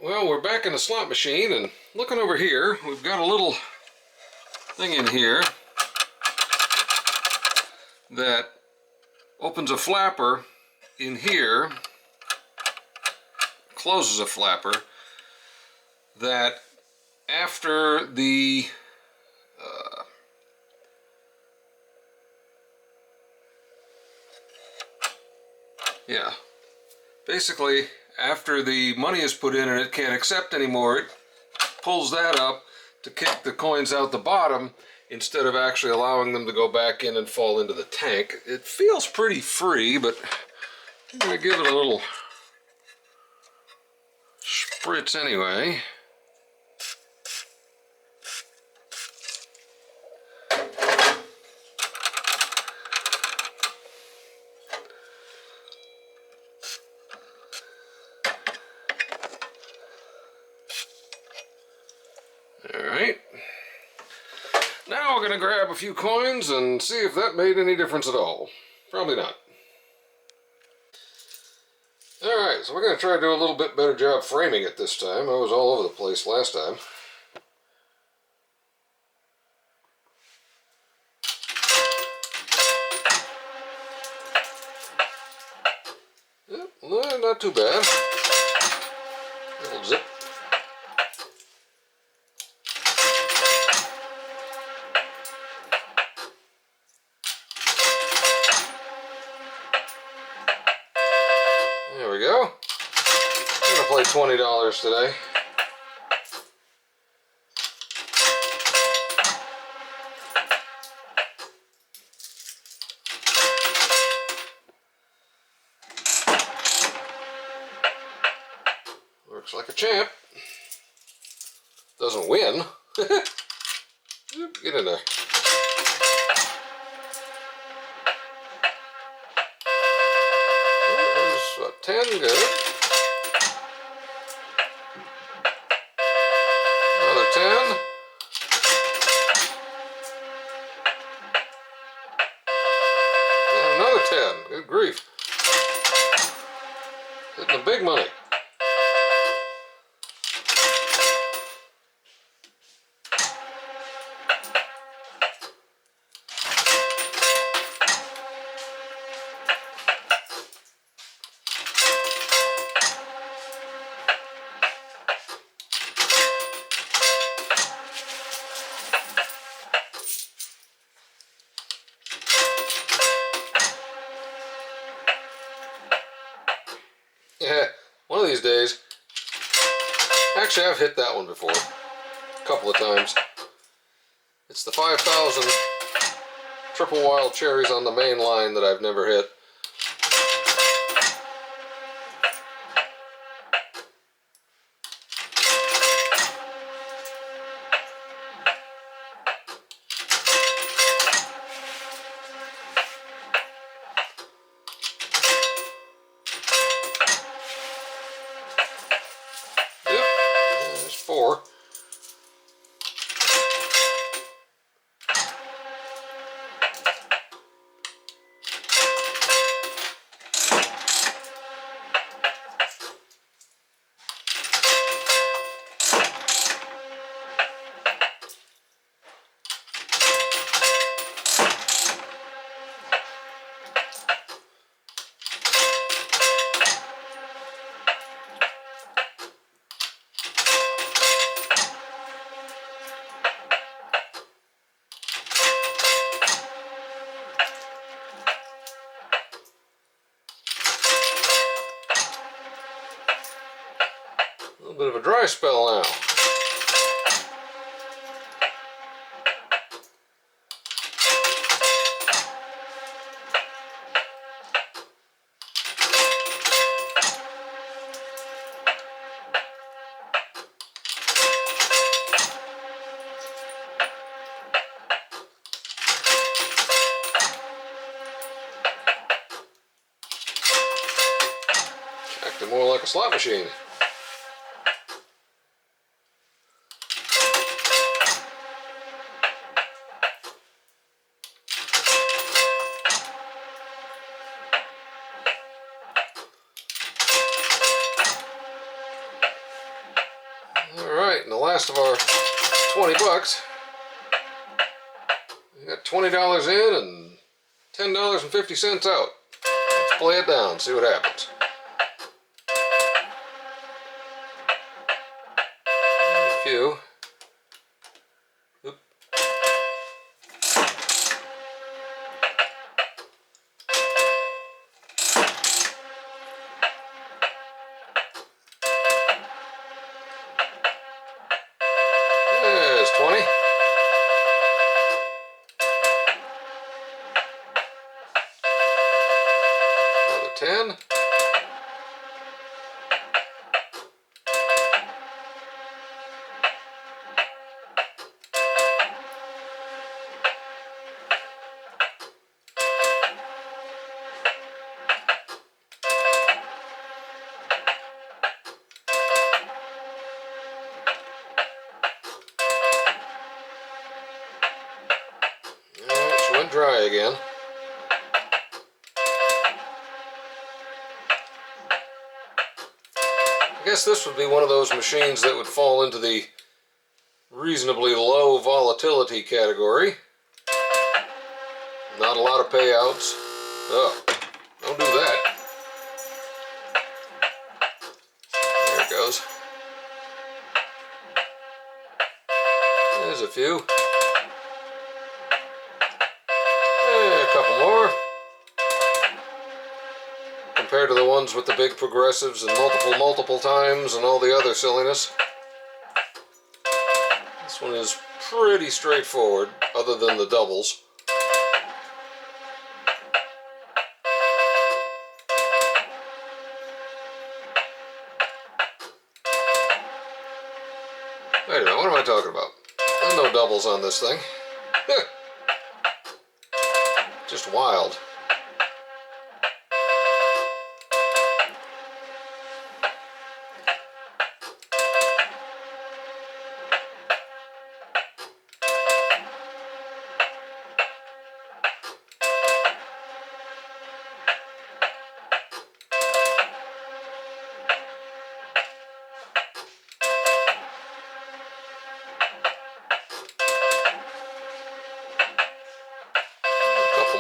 Well, we're back in the slot machine, and looking over here, we've got a little thing in here that opens a flapper in here, closes a flapper, that after the basically after the money is put in and it can't accept anymore, it pulls that up to kick the coins out the bottom instead of actually allowing them to go back in and fall into the tank. It feels pretty free, but I'm going to give it a little spritz anyway. Alright, now we're going to grab a few coins and see if that made any difference at all. Probably not. Alright, so we're going to try to do a little bit better job framing it this time. I was all over the place last time. Yep, no, not too bad. Little zip. There we go. I'm going to play $20 today. Works like a champ. Doesn't win. Get in there. There's about 10, good. Another 10. And another 10. Good grief. Hitting the big money. Yeah, one of these days. Actually, I've hit that one before. A couple of times. It's the 5,000 triple wild cherries on the main line that I've never hit. Yep, there's 4. A little bit of a dry spell now. Acting more like a slot machine. Alright, and the last of our 20 bucks. We got $20 in and $10.50 out. Let's play it down, see what happens. A few. Oop. There's 20. Another 10. She went dry again. I guess this would be one of those machines that would fall into the reasonably low volatility category. Not a lot of payouts. Oh, don't do that. There it goes. There's a few. A couple more. Compared to the ones with the big progressives and multiple times and all the other silliness. This one is pretty straightforward, other than the doubles. Wait a minute, what am I talking about? There's no doubles on this thing. Just wild.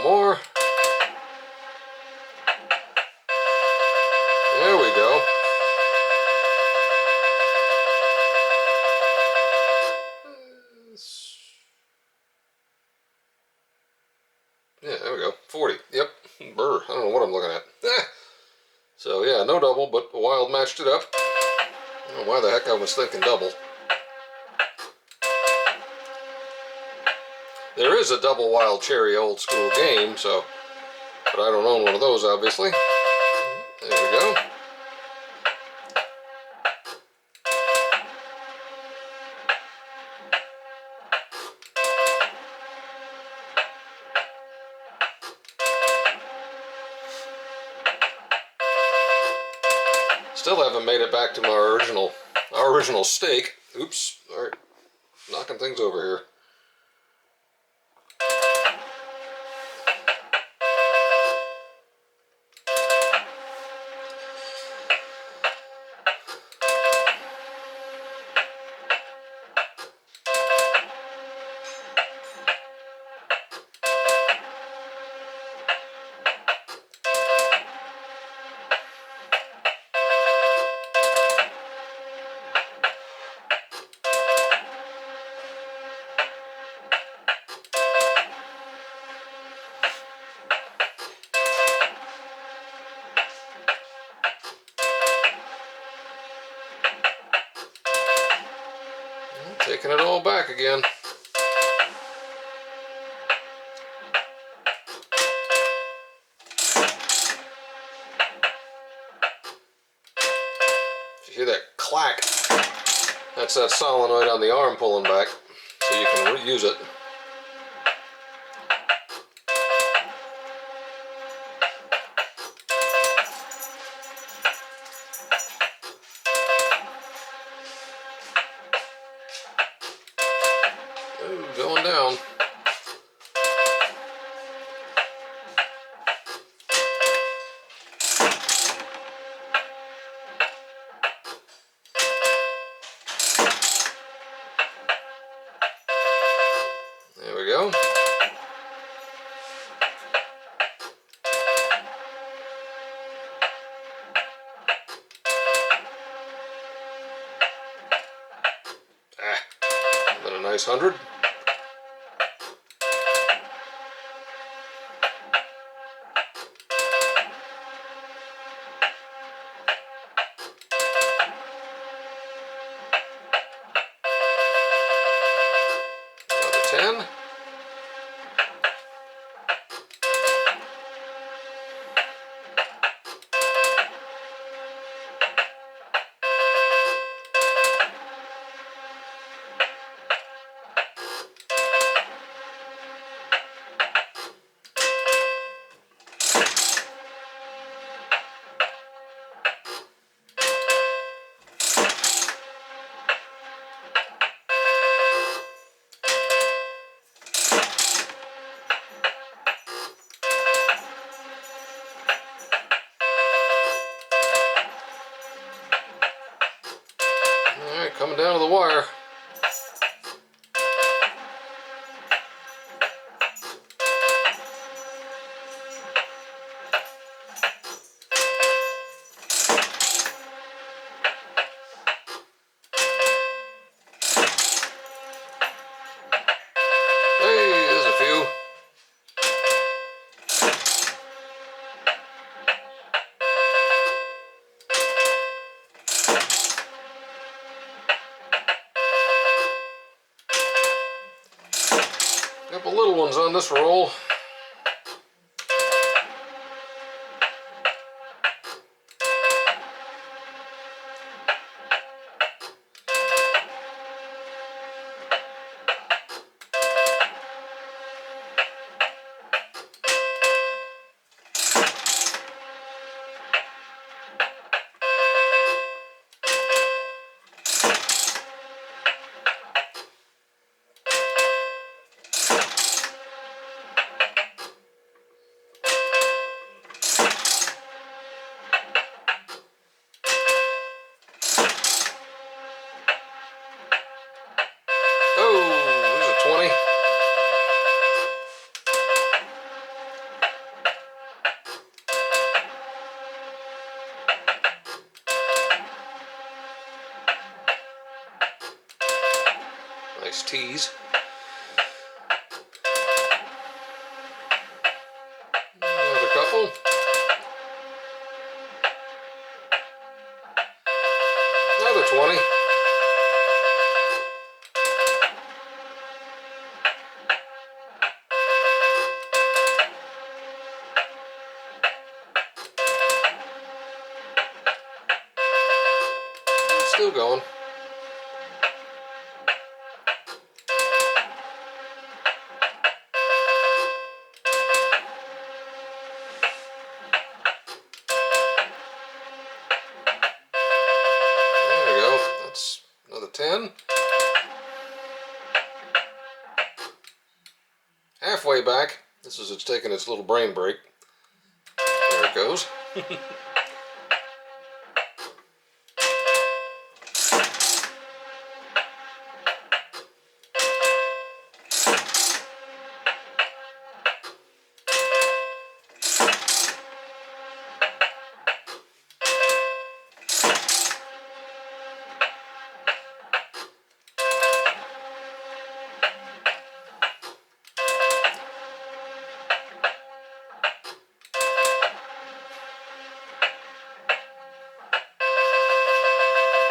More. There we go. Yeah, there we go. 40. Yep. Brr. I don't know what I'm looking at. So yeah, no double, but Wild matched it up. I don't know why the heck I was thinking double. There is a double Wild Cherry old school game, so, but I don't own one of those, obviously. There we go. Still haven't made it back to our original stake. Oops, all right, knocking things over here. Taking it all back again. If you hear that clack, that's that solenoid on the arm pulling back, so you can reuse it. Ooh, going down. Nice 100. Another 10. Alright, coming down to the wire. Hey, there's a few. Couple little ones on this roll. Oh, there's a 20. Nice tease. Another couple. Another 20. Still going. There we go. That's another 10. Halfway back. This is it's taking its little brain break. There it goes.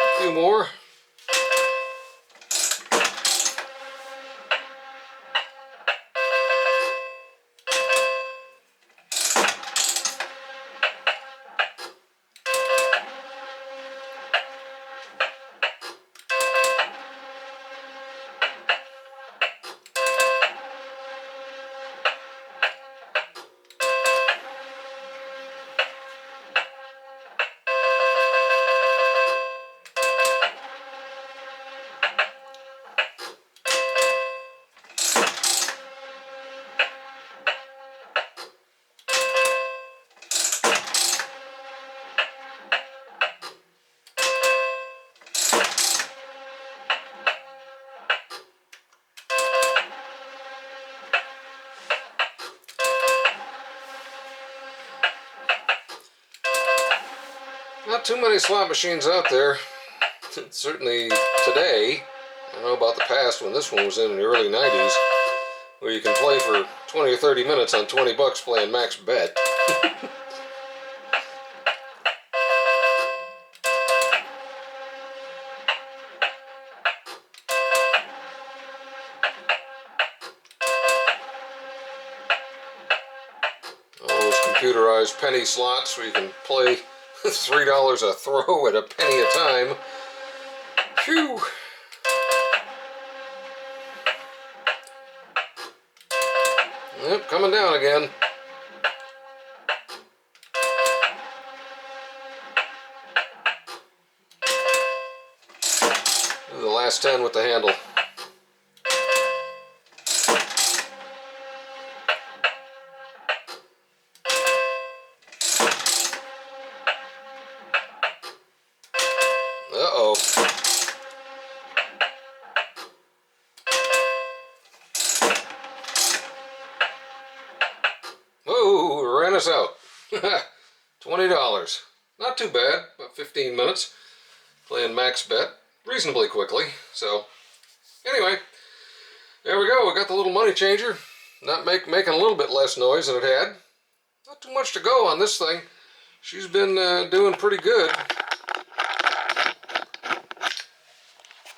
A few more. Not too many slot machines out there. Certainly today, don't know about the past when this one was in the early 90s, where you can play for 20 or 30 minutes on 20 bucks playing max bet. All those computerized penny slots where you can play $3 a throw at a penny a time. Phew! Yep, coming down again. The last 10 with the handle. Uh-oh. Whoa, ran us out. $20. Not too bad, about 15 minutes. Playing max bet reasonably quickly. So, anyway, there we go. We got the little money changer. Not making a little bit less noise than it had. Not too much to go on this thing. She's been doing pretty good.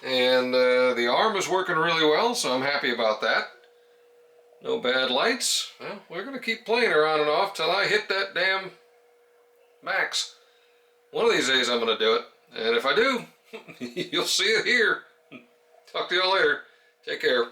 And the arm is working really well, so I'm happy about that. No bad lights. Well, we're going to keep playing her on and off till I hit that damn max. One of these days I'm going to do it. And if I do, you'll see it here. Talk to y'all later. Take care.